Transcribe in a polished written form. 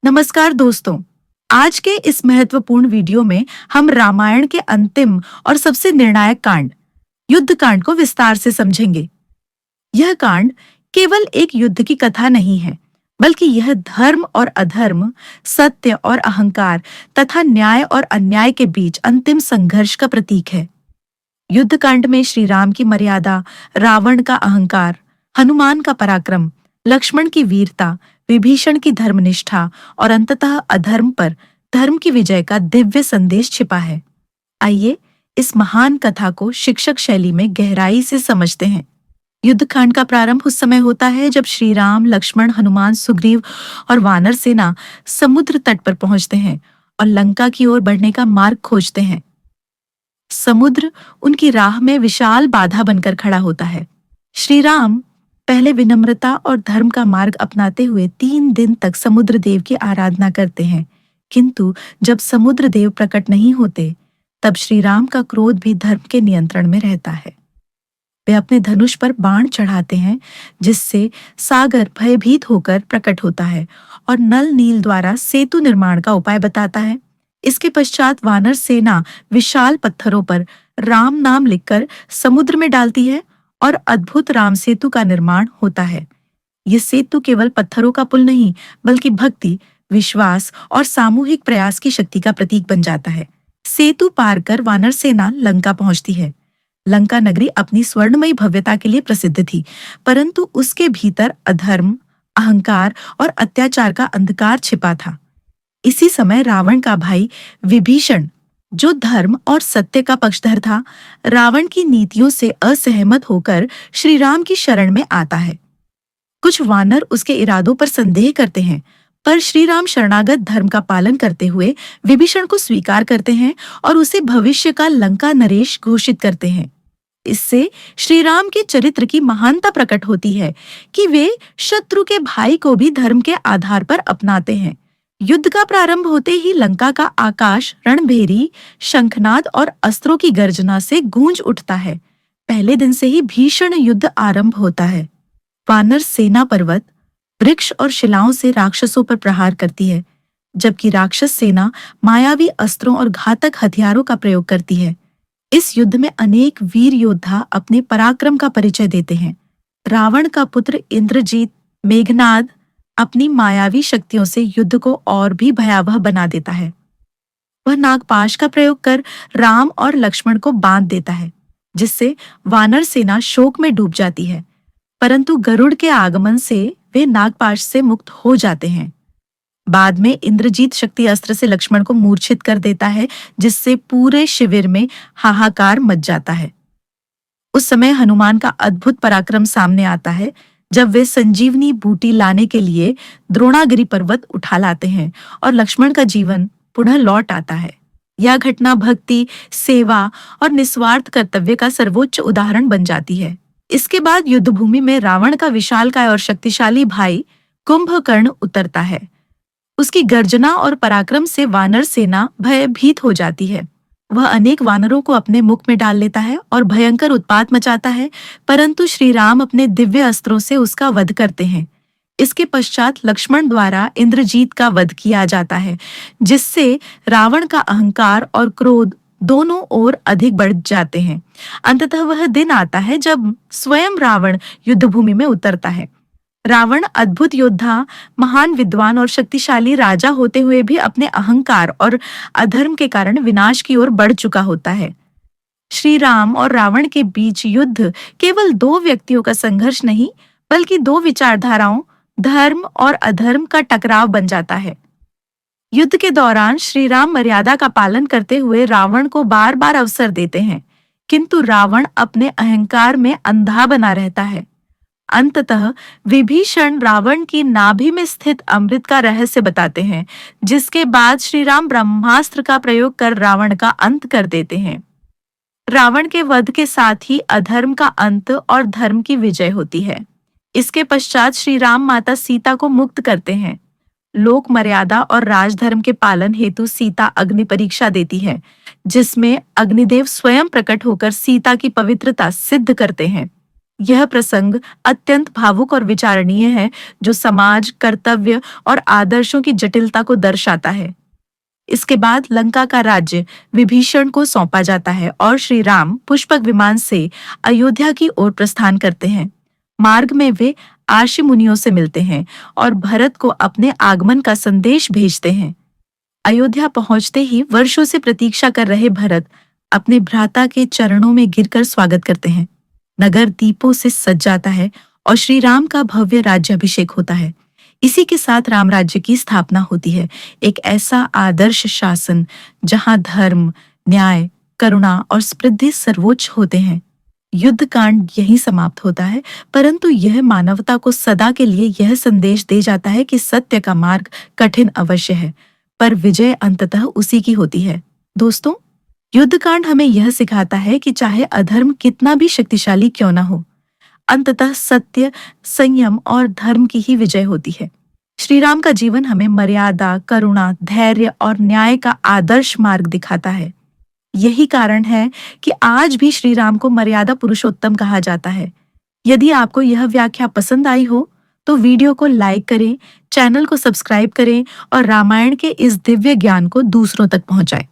नमस्कार दोस्तों। आज के इस महत्वपूर्ण वीडियो में हम रामायण के अंतिम और सबसे निर्णायक कांड युद्ध कांड को विस्तार से समझेंगे। यह कांड केवल एक युद्ध की कथा नहीं है, बल्कि यह धर्म और अधर्म, सत्य और अहंकार तथा न्याय और अन्याय के बीच अंतिम संघर्ष का प्रतीक है। युद्ध कांड में श्री राम की मर्यादा, रावण का अहंकार, हनुमान का पराक्रम, लक्ष्मण की वीरता, विभीषण की धर्मनिष्ठा और अंततः अधर्म पर धर्म की विजय का दिव्य संदेश छिपा है। आइए इस महान कथा को शिक्षक शैली में गहराई से समझते हैं। युद्धकांड का प्रारंभ उस समय होता है जब श्री राम, लक्ष्मण, हनुमान, सुग्रीव और वानर सेना समुद्र तट पर पहुंचते हैं और लंका की ओर बढ़ने का मार्ग खोजते हैं। समुद्र उनकी राह में विशाल बाधा बनकर खड़ा होता है। श्री राम पहले विनम्रता और धर्म का मार्ग अपनाते हुए 3 दिन तक समुद्र देव की आराधना करते हैं, किंतु जब समुद्र देव प्रकट नहीं होते, तब श्री राम का क्रोध भी धर्म के नियंत्रण में रहता है। वे अपने धनुष पर बाण चढ़ाते हैं, जिससे सागर भयभीत होकर प्रकट होता है और नल नील द्वारा सेतु निर्माण का उपाय बताता है। इसके पश्चात वानर सेना विशाल पत्थरों पर राम नाम लिखकर समुद्र में डालती है और अद्भुत राम सेतु का निर्माण होता है। ये सेतु केवल पत्थरों का पुल नहीं, बल्कि भक्ति, विश्वास और सामूहिक प्रयास की शक्ति का प्रतीक बन जाता है। सेतु पार कर वानर सेना लंका पहुंचती है। लंका नगरी अपनी स्वर्णमयी भव्यता के लिए प्रसिद्ध थी, परंतु उसके भीतर अधर्म, अहंकार और अत्याचार का अंधकार छिपा था। इसी समय रावण का भाई विभीषण, जो धर्म और सत्य का पक्षधर था, रावण की नीतियों से असहमत होकर श्री राम की शरण में आता है। कुछ वानर उसके इरादों पर संदेह करते हैं, पर श्री राम शरणागत धर्म का पालन करते हुए विभीषण को स्वीकार करते हैं और उसे भविष्य का लंका नरेश घोषित करते हैं। इससे श्री राम के चरित्र की महानता प्रकट होती है कि वे शत्रु के भाई को भी धर्म के आधार पर अपनाते हैं। युद्ध का प्रारंभ होते ही लंका का आकाश रणभेरी, शंखनाद और अस्त्रों की गर्जना से गूंज उठता है। पहले दिन से ही भीषण युद्ध आरंभ होता है। वानर सेना पर्वत, वृक्ष और शिलाओं से राक्षसों पर प्रहार करती है, जबकि राक्षस सेना मायावी अस्त्रों और घातक हथियारों का प्रयोग करती है। इस युद्ध में अनेक वीर योद्धा अपने पराक्रम का परिचय देते हैं। रावण का पुत्र इंद्रजीत, मेघनाद अपनी मायावी शक्तियों से युद्ध को और भी भयावह बना देता है। वह नागपाश का प्रयोग कर राम और लक्ष्मण को बांध देता है, जिससे वानर सेना शोक में डूब जाती है, परंतु गरुड़ के आगमन से वे नागपाश से मुक्त हो जाते हैं। बाद में इंद्रजीत शक्ति अस्त्र से लक्ष्मण को मूर्छित कर देता है, जिससे पूरे शिविर में हाहाकार मच जाता है। उस समय हनुमान का अद्भुत पराक्रम सामने आता है, जब वे संजीवनी बूटी लाने के लिए द्रोणागिरी पर्वत उठा लाते हैं और लक्ष्मण का जीवन पुनः लौट आता है। यह घटना भक्ति, सेवा और निस्वार्थ कर्तव्य का सर्वोच्च उदाहरण बन जाती है। इसके बाद युद्धभूमि में रावण का विशालकाय और शक्तिशाली भाई कुंभकर्ण उतरता है। उसकी गर्जना और पराक्रम से वानर सेना भयभीत हो जाती है। वह अनेक वानरों को अपने मुख में डाल लेता है और भयंकर उत्पात मचाता है, परंतु श्री राम अपने दिव्य अस्त्रों से उसका वध करते हैं। इसके पश्चात लक्ष्मण द्वारा इंद्रजीत का वध किया जाता है, जिससे रावण का अहंकार और क्रोध दोनों ओर अधिक बढ़ जाते हैं। अंततः वह दिन आता है जब स्वयं रावण युद्धभूमि में उतरता है। रावण अद्भुत योद्धा, महान विद्वान और शक्तिशाली राजा होते हुए भी अपने अहंकार और अधर्म के कारण विनाश की ओर बढ़ चुका होता है। श्री राम और रावण के बीच युद्ध केवल 2 व्यक्तियों का संघर्ष नहीं, बल्कि 2 विचारधाराओं, धर्म और अधर्म का टकराव बन जाता है। युद्ध के दौरान श्री राम मर्यादा का पालन करते हुए रावण को बार बार अवसर देते हैं, किंतु रावण अपने अहंकार में अंधा बना रहता है। अंततः विभीषण रावण की नाभि में स्थित अमृत का रहस्य बताते हैं, जिसके बाद श्री राम ब्रह्मास्त्र का प्रयोग कर रावण का अंत कर देते हैं। रावण के वध के साथ ही अधर्म का अंत और धर्म की विजय होती है। इसके पश्चात श्री राम माता सीता को मुक्त करते हैं। लोक मर्यादा और राजधर्म के पालन हेतु सीता अग्नि परीक्षा देती है, जिसमें अग्निदेव स्वयं प्रकट होकर सीता की पवित्रता सिद्ध करते हैं। यह प्रसंग अत्यंत भावुक और विचारणीय है, जो समाज, कर्तव्य और आदर्शों की जटिलता को दर्शाता है। इसके बाद लंका का राज्य विभीषण को सौंपा जाता है और श्री राम पुष्पक विमान से अयोध्या की ओर प्रस्थान करते हैं। मार्ग में वे आर्षि मुनियों से मिलते हैं और भरत को अपने आगमन का संदेश भेजते हैं। अयोध्या पहुंचते ही वर्षों से प्रतीक्षा कर रहे भरत अपने भ्राता के चरणों में गिरकर स्वागत करते हैं। नगर दीपों से सज जाता है और श्री राम का भव्य राज्याभिषेक होता है। इसी के साथ राम राज्य की स्थापना होती है, एक ऐसा आदर्श शासन जहां धर्म, न्याय, करुणा और समृद्धि सर्वोच्च होते हैं। युद्ध कांड यहीं समाप्त होता है, परंतु यह मानवता को सदा के लिए यह संदेश दे जाता है कि सत्य का मार्ग कठिन अवश्य है, पर विजय अंततः उसी की होती है। दोस्तों, युद्धकांड हमें यह सिखाता है कि चाहे अधर्म कितना भी शक्तिशाली क्यों न हो, अंततः सत्य, संयम और धर्म की ही विजय होती है। श्री राम का जीवन हमें मर्यादा, करुणा, धैर्य और न्याय का आदर्श मार्ग दिखाता है। यही कारण है कि आज भी श्री राम को मर्यादा पुरुषोत्तम कहा जाता है। यदि आपको यह व्याख्या पसंद आई हो, तो वीडियो को लाइक करें, चैनल को सब्सक्राइब करें और रामायण के इस दिव्य ज्ञान को दूसरों तक पहुंचाएं।